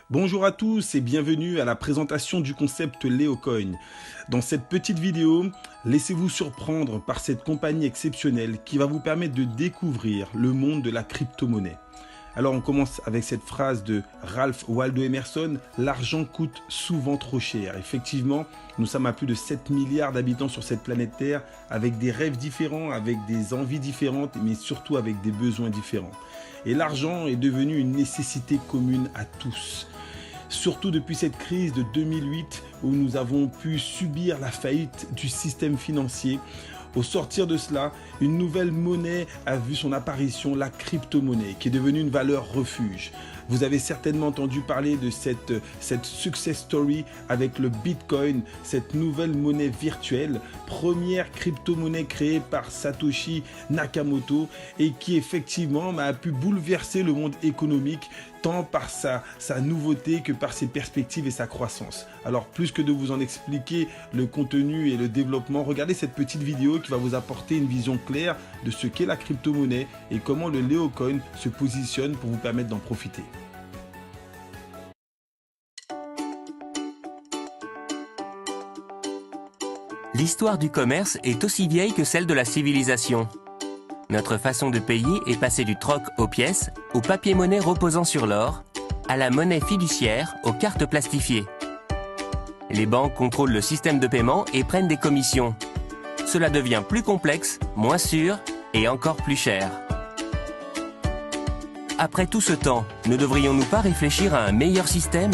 Bonjour à tous et bienvenue à la présentation du concept Leocoin. Dans cette petite vidéo, laissez-vous surprendre par cette compagnie exceptionnelle qui va vous permettre de découvrir le monde de la crypto-monnaie. Alors on commence avec cette phrase de Ralph Waldo Emerson, « L'argent coûte souvent trop cher ». Effectivement, nous sommes à plus de 7 milliards d'habitants sur cette planète Terre, avec des rêves différents, avec des envies différentes, mais surtout avec des besoins différents. Et l'argent est devenu une nécessité commune à tous. Surtout depuis cette crise de 2008 où nous avons pu subir la faillite du système financier. Au sortir de cela, une nouvelle monnaie a vu son apparition, la crypto-monnaie, qui est devenue une valeur refuge. Vous avez certainement entendu parler de cette success story avec le Bitcoin, cette nouvelle monnaie virtuelle, première crypto-monnaie créée par Satoshi Nakamoto et qui effectivement a pu bouleverser le monde économique tant par sa nouveauté que par ses perspectives et sa croissance. Alors plus que de vous en expliquer le contenu et le développement, regardez cette petite vidéo qui va vous apporter une vision claire de ce qu'est la crypto-monnaie et comment le Leocoin se positionne pour vous permettre d'en profiter. L'histoire du commerce est aussi vieille que celle de la civilisation. Notre façon de payer est passée du troc aux pièces, au papier-monnaie reposant sur l'or, à la monnaie fiduciaire, aux cartes plastifiées. Les banques contrôlent le système de paiement et prennent des commissions. Cela devient plus complexe, moins sûr et encore plus cher. Après tout ce temps, ne devrions-nous pas réfléchir à un meilleur système ?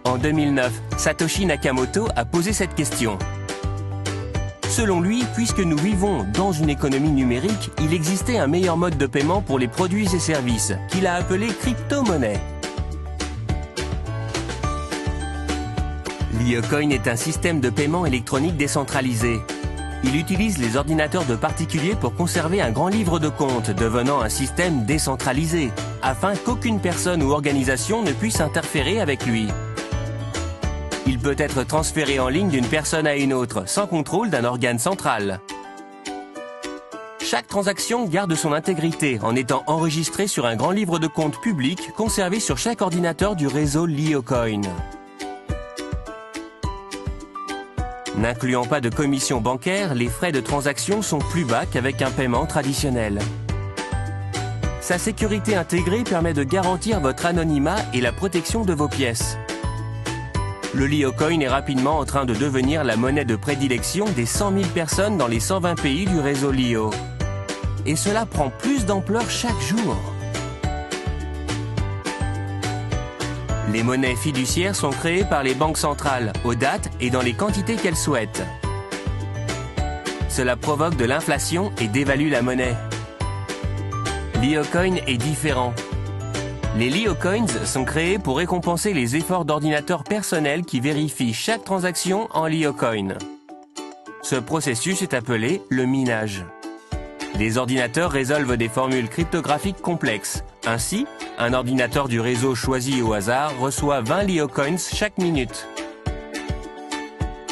En 2009, Satoshi Nakamoto a posé cette question. Selon lui, puisque nous vivons dans une économie numérique, il existait un meilleur mode de paiement pour les produits et services, qu'il a appelé crypto-monnaie. Leocoin est un système de paiement électronique décentralisé. Il utilise les ordinateurs de particuliers pour conserver un grand livre de compte, devenant un système décentralisé, afin qu'aucune personne ou organisation ne puisse interférer avec lui. Il peut être transféré en ligne d'une personne à une autre, sans contrôle d'un organe central. Chaque transaction garde son intégrité en étant enregistrée sur un grand livre de compte public conservé sur chaque ordinateur du réseau Leocoin. N'incluant pas de commission bancaire, les frais de transaction sont plus bas qu'avec un paiement traditionnel. Sa sécurité intégrée permet de garantir votre anonymat et la protection de vos pièces. Le Leocoin est rapidement en train de devenir la monnaie de prédilection des 100 000 personnes dans les 120 pays du réseau Leo. Et cela prend plus d'ampleur chaque jour. Les monnaies fiduciaires sont créées par les banques centrales, aux dates et dans les quantités qu'elles souhaitent. Cela provoque de l'inflation et dévalue la monnaie. Leocoin est différent. Les Leocoins sont créés pour récompenser les efforts d'ordinateurs personnels qui vérifient chaque transaction en Leocoin. Ce processus est appelé le minage. Les ordinateurs résolvent des formules cryptographiques complexes. Ainsi, un ordinateur du réseau choisi au hasard reçoit 20 Leocoins chaque minute.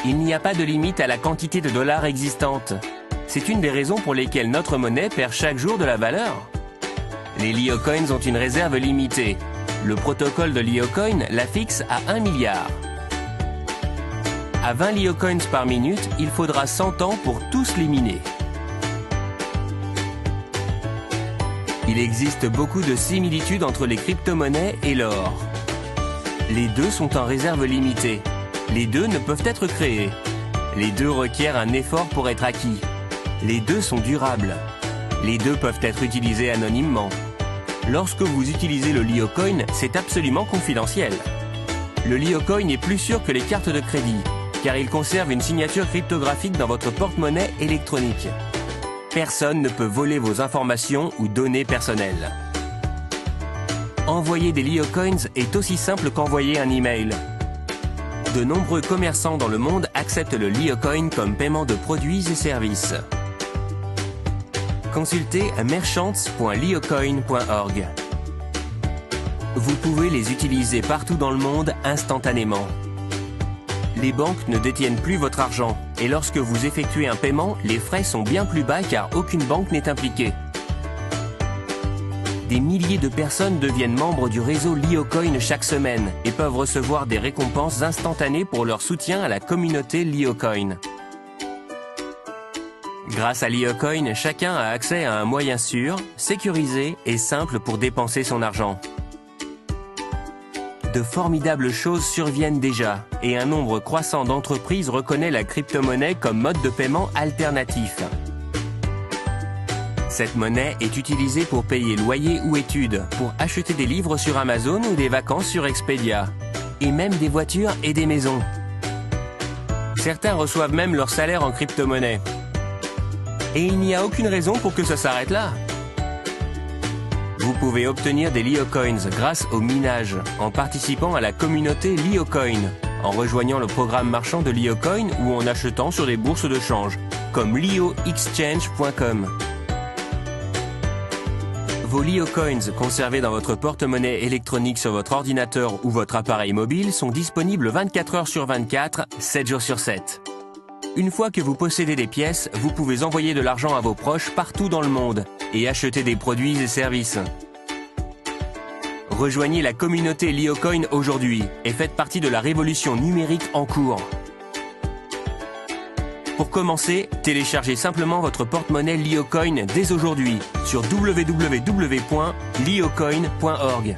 Il n'y a pas de limite à la quantité de dollars existante. C'est une des raisons pour lesquelles notre monnaie perd chaque jour de la valeur. Les Leocoins ont une réserve limitée. Le protocole de Leocoin la fixe à 1 milliard. À 20 Leocoins par minute, il faudra 100 ans pour tous les miner. Il existe beaucoup de similitudes entre les crypto-monnaies et l'or. Les deux sont en réserve limitée. Les deux ne peuvent être créés. Les deux requièrent un effort pour être acquis. Les deux sont durables. Les deux peuvent être utilisés anonymement. Lorsque vous utilisez le Leocoin, c'est absolument confidentiel. Le Leocoin est plus sûr que les cartes de crédit, car il conserve une signature cryptographique dans votre porte-monnaie électronique. Personne ne peut voler vos informations ou données personnelles. Envoyer des Leocoins est aussi simple qu'envoyer un email. De nombreux commerçants dans le monde acceptent le Leocoin comme paiement de produits et services. Consultez merchants.leocoin.org. Vous pouvez les utiliser partout dans le monde instantanément. Les banques ne détiennent plus votre argent et lorsque vous effectuez un paiement, les frais sont bien plus bas car aucune banque n'est impliquée. des milliers de personnes deviennent membres du réseau LioCoin chaque semaine et peuvent recevoir des récompenses instantanées pour leur soutien à la communauté LioCoin. Grâce à LioCoin, chacun a accès à un moyen sûr, sécurisé et simple pour dépenser son argent. De formidables choses surviennent déjà et un nombre croissant d'entreprises reconnaît la crypto-monnaie comme mode de paiement alternatif. Cette monnaie est utilisée pour payer loyer ou études, pour acheter des livres sur Amazon ou des vacances sur Expedia, et même des voitures et des maisons. Certains reçoivent même leur salaire en crypto-monnaie. Et il n'y a aucune raison pour que ça s'arrête là. Vous pouvez obtenir des LioCoins grâce au minage, en participant à la communauté LioCoin, en rejoignant le programme marchand de LioCoin ou en achetant sur des bourses de change, comme lioexchange.com. Vos LioCoins conservés dans votre porte-monnaie électronique sur votre ordinateur ou votre appareil mobile sont disponibles 24 heures sur 24, 7 jours sur 7. Une fois que vous possédez des pièces, vous pouvez envoyer de l'argent à vos proches partout dans le monde et acheter des produits et services. Rejoignez la communauté LioCoin aujourd'hui et faites partie de la révolution numérique en cours. Pour commencer, téléchargez simplement votre porte-monnaie LioCoin dès aujourd'hui sur www.liocoin.org.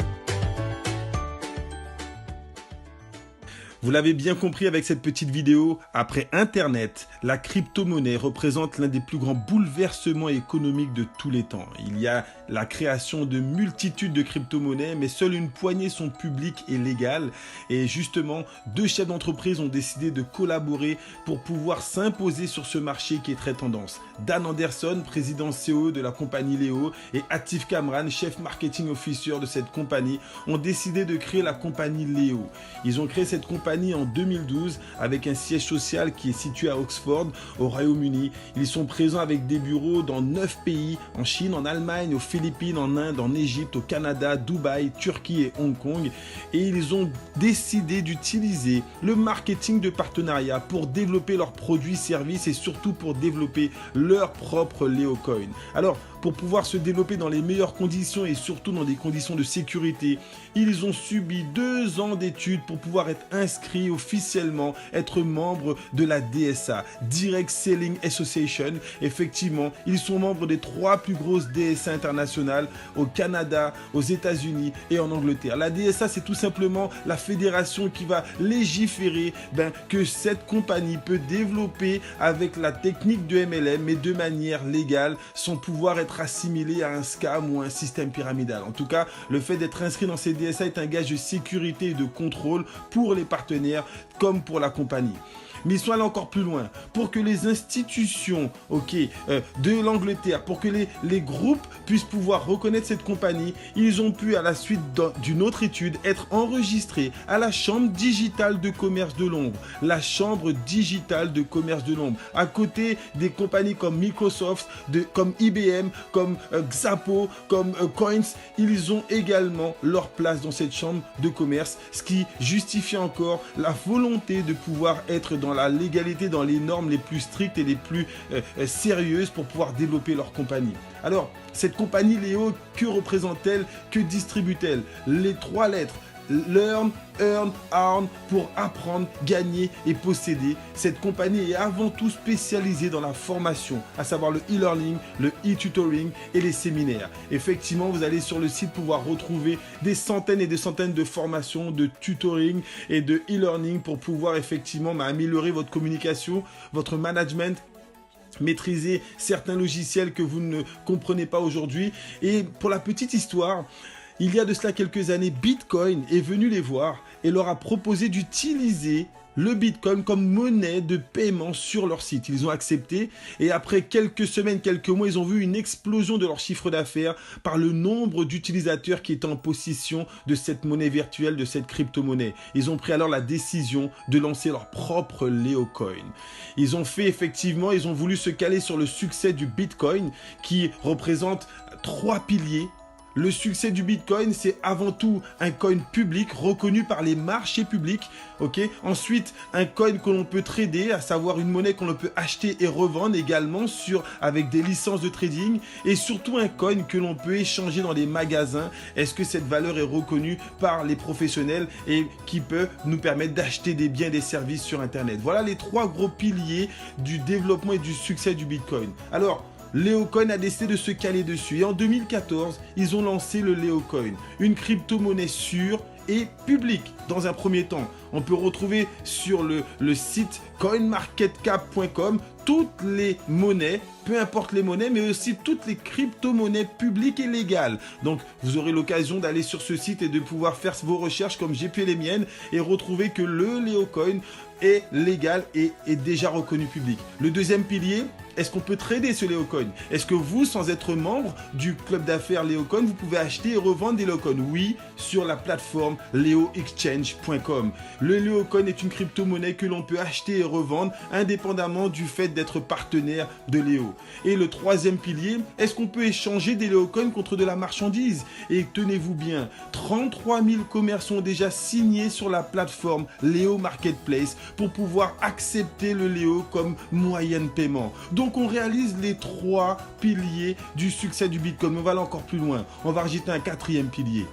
Vous l'avez bien compris avec cette petite vidéo, après Internet, la crypto-monnaie représente l'un des plus grands bouleversements économiques de tous les temps. Il y a la création de multitudes de crypto-monnaies, mais seule une poignée sont publiques et légales. Et justement, 2 chefs d'entreprise ont décidé de collaborer pour pouvoir s'imposer sur ce marché qui est très tendance. Dan Anderson, président CEO de la compagnie Leo, et Atif Kamran, chef marketing officer de cette compagnie, ont décidé de créer la compagnie Leo. Ils ont créé cette compagnie en 2012 avec un siège social qui est situé à Oxford, au Royaume-Uni. Ils sont présents avec des bureaux dans 9 pays, en Chine, en Allemagne, aux Philippines, en Inde, en Égypte, au Canada, Dubaï, Turquie et Hong Kong. Et ils ont décidé d'utiliser le marketing de partenariat pour développer leurs produits, services et surtout pour développer leur propre LioCoin. Alors, pour pouvoir se développer dans les meilleures conditions et surtout dans des conditions de sécurité, ils ont subi 2 ans d'études pour pouvoir être inscrits officiellement, être membres de la DSA, Direct Selling Association. Effectivement, ils sont membres des 3 plus grosses DSA internationales au Canada, aux États-Unis et en Angleterre. La DSA, c'est tout simplement la fédération qui va légiférer que cette compagnie peut développer avec la technique de MLM, mais de manière légale, sans pouvoir être assimilé à un scam ou un système pyramidal. En tout cas, le fait d'être inscrit dans ces DSA est un gage de sécurité et de contrôle pour les partenaires comme pour la compagnie. Mais ils sont allés encore plus loin. Pour que les institutions de l'Angleterre, pour que les groupes puissent pouvoir reconnaître cette compagnie, ils ont pu, à la suite d'une autre étude, être enregistrés à la Chambre digitale de commerce de Londres. La Chambre digitale de commerce de Londres. À côté des compagnies comme Microsoft, comme IBM, comme Xapo, comme Coins, ils ont également leur place dans cette chambre de commerce, ce qui justifie encore la volonté de pouvoir être dans la légalité, dans les normes les plus strictes et les plus sérieuses pour pouvoir développer leur compagnie. Alors, cette compagnie Leo, que représente-t-elle? Que distribue-t-elle? Les 3 lettres. Learn, earn, earn, pour apprendre, gagner et posséder. Cette compagnie est avant tout spécialisée dans la formation, à savoir le e-learning, le e-tutoring et les séminaires. Effectivement, vous allez sur le site pouvoir retrouver des centaines et des centaines de formations, de tutoring et de e-learning pour pouvoir effectivement améliorer votre communication, votre management, maîtriser certains logiciels que vous ne comprenez pas aujourd'hui. Et pour la petite histoire, il y a de cela quelques années, Bitcoin est venu les voir et leur a proposé d'utiliser le Bitcoin comme monnaie de paiement sur leur site. Ils ont accepté et après quelques semaines, quelques mois, ils ont vu une explosion de leur chiffre d'affaires par le nombre d'utilisateurs qui étaient en possession de cette monnaie virtuelle, de cette crypto-monnaie. Ils ont pris alors la décision de lancer leur propre LioCoin. Ils ont fait effectivement, ils ont voulu se caler sur le succès du Bitcoin qui représente 3 piliers. Le succès du Bitcoin, c'est avant tout un coin public reconnu par les marchés publics. Ok. Ensuite, un coin que l'on peut trader, à savoir une monnaie qu'on peut acheter et revendre également avec des licences de trading. Et surtout un coin que l'on peut échanger dans les magasins. Est-ce que cette valeur est reconnue par les professionnels et qui peut nous permettre d'acheter des biens et des services sur Internet? Voilà les 3 gros piliers du développement et du succès du Bitcoin. Alors, Leocoin a décidé de se caler dessus et en 2014, ils ont lancé le Leocoin, une crypto-monnaie sûre et publique dans un premier temps. On peut retrouver sur le site coinmarketcap.com toutes les monnaies, peu importe les monnaies, mais aussi toutes les crypto-monnaies publiques et légales. Donc, vous aurez l'occasion d'aller sur ce site et de pouvoir faire vos recherches comme j'ai fait les miennes et retrouver que le Leocoin est légal et est déjà reconnu public. Le deuxième pilier, est-ce qu'on peut trader ce Leocoin? Est-ce que vous, sans être membre du club d'affaires Leocoin, vous pouvez acheter et revendre des Leocoins? Oui, sur la plateforme leoexchange.com. Le Leocoin est une crypto-monnaie que l'on peut acheter et revendre indépendamment du fait d'être partenaire de Léo. Et le troisième pilier, est-ce qu'on peut échanger des Leocoins contre de la marchandise? Et tenez-vous bien, 33 000 commerçants ont déjà signé sur la plateforme Léo Marketplace pour pouvoir accepter le Léo comme moyen de paiement. Donc on réalise les 3 piliers du succès du Bitcoin. Mais on va aller encore plus loin. On va rajouter un 4e pilier.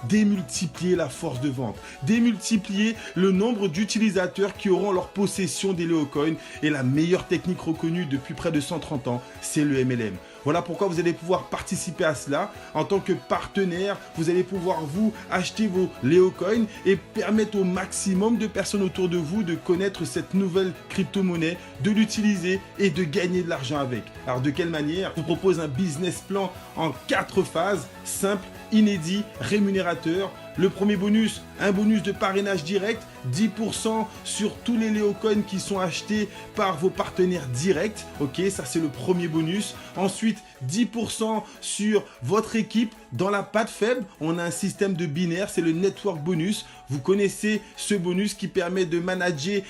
Démultiplier la force de vente, démultiplier le nombre d'utilisateurs qui auront leur possession des Leocoins. Et la meilleure technique reconnue depuis près de 130 ans, c'est le MLM. Voilà pourquoi vous allez pouvoir participer à cela. En tant que partenaire, vous allez pouvoir vous acheter vos Leocoins et permettre au maximum de personnes autour de vous de connaître cette nouvelle crypto-monnaie, de l'utiliser et de gagner de l'argent avec. Alors de quelle manière? Je vous propose un business plan en 4 phases, simple, inédit, rémunérateur. Le premier bonus, un bonus de parrainage direct, 10% sur tous les Leocoins qui sont achetés par vos partenaires directs. Ok, ça c'est le premier bonus. Ensuite, 10% sur votre équipe dans la patte faible. On a un système de binaire, c'est le network bonus. Vous connaissez ce bonus qui permet de manager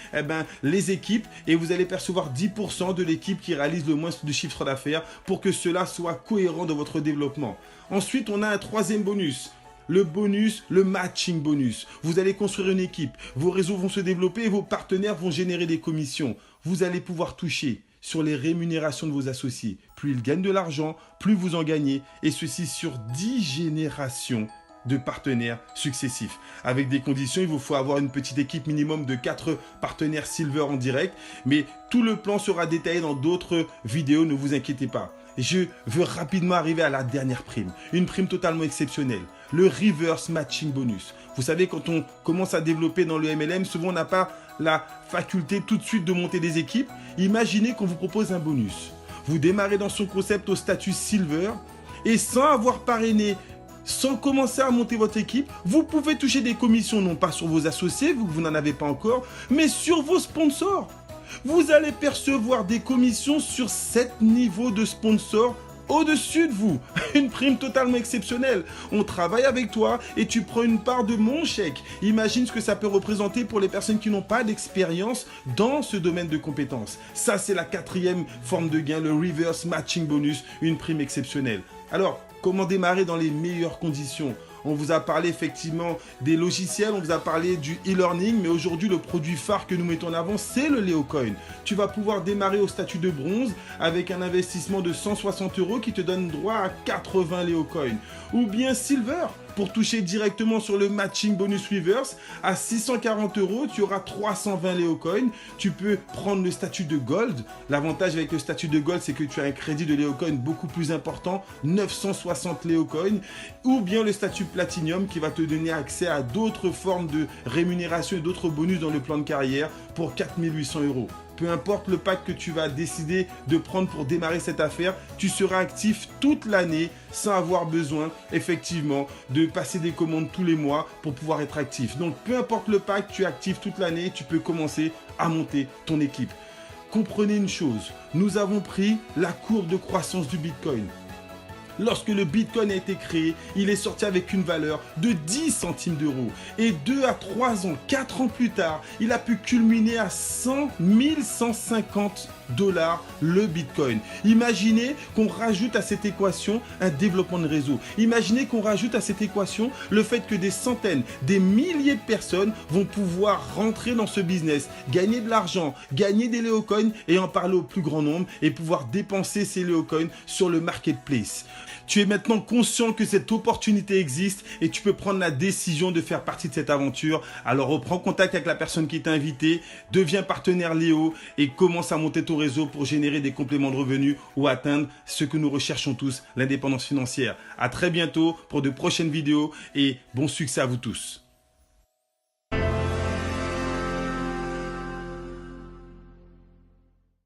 les équipes et vous allez percevoir 10% de l'équipe qui réalise le moins de chiffre d'affaires pour que cela soit cohérent dans votre développement. Ensuite, on a un 3e bonus. Le bonus, le matching bonus. Vous allez construire une équipe, vos réseaux vont se développer et vos partenaires vont générer des commissions. Vous allez pouvoir toucher sur les rémunérations de vos associés. Plus ils gagnent de l'argent, plus vous en gagnez. Et ceci sur 10 générations de partenaires successifs. Avec des conditions, il vous faut avoir une petite équipe minimum de 4 partenaires Silver en direct. Mais tout le plan sera détaillé dans d'autres vidéos, ne vous inquiétez pas. Je veux rapidement arriver à la dernière prime. Une prime totalement exceptionnelle. Le reverse matching bonus. Vous savez, quand on commence à développer dans le MLM, souvent on n'a pas la faculté tout de suite de monter des équipes. Imaginez qu'on vous propose un bonus. Vous démarrez dans son concept au statut Silver et sans avoir parrainé, sans commencer à monter votre équipe, vous pouvez toucher des commissions non pas sur vos associés, vous n'en avez pas encore, mais sur vos sponsors. Vous allez percevoir des commissions sur 7 niveaux de sponsors au-dessus de vous. Une prime totalement exceptionnelle. On travaille avec toi et tu prends une part de mon chèque. Imagine ce que ça peut représenter pour les personnes qui n'ont pas d'expérience dans ce domaine de compétences. Ça, c'est la 4e forme de gain, le reverse matching bonus, une prime exceptionnelle. Alors, comment démarrer dans les meilleures conditions? On vous a parlé effectivement des logiciels, on vous a parlé du e-learning, mais aujourd'hui, le produit phare que nous mettons en avant, c'est le Leocoin. Tu vas pouvoir démarrer au statut de bronze avec un investissement de 160 € qui te donne droit à 80 Leocoins. Ou bien Silver, pour toucher directement sur le matching bonus reverse, à 640 €, tu auras 320 Leocoins. Tu peux prendre le statut de Gold. L'avantage avec le statut de Gold, c'est que tu as un crédit de Leocoin beaucoup plus important, 960 Leocoins. Ou bien le statut Platinum qui va te donner accès à d'autres formes de rémunération et d'autres bonus dans le plan de carrière pour 4 800 €. Peu importe le pack que tu vas décider de prendre pour démarrer cette affaire, tu seras actif toute l'année sans avoir besoin effectivement de passer des commandes tous les mois pour pouvoir être actif. Donc peu importe le pack, tu es actif toute l'année, tu peux commencer à monter ton équipe. Comprenez une chose, nous avons pris la courbe de croissance du Bitcoin. Lorsque le Bitcoin a été créé, il est sorti avec une valeur de 10 centimes d'euros. Et 2 à 3 ans, 4 ans plus tard, il a pu culminer à 100 150 $ le Bitcoin. Imaginez qu'on rajoute à cette équation un développement de réseau. Imaginez qu'on rajoute à cette équation le fait que des centaines, des milliers de personnes vont pouvoir rentrer dans ce business, gagner de l'argent, gagner des Léocoins et en parler au plus grand nombre et pouvoir dépenser ces Léocoins sur le marketplace. Tu es maintenant conscient que cette opportunité existe et tu peux prendre la décision de faire partie de cette aventure. Alors reprends contact avec la personne qui t'a invité, deviens partenaire Léo et commence à monter ton réseau pour générer des compléments de revenus ou atteindre ce que nous recherchons tous, l'indépendance financière. À très bientôt pour de prochaines vidéos et bon succès à vous tous.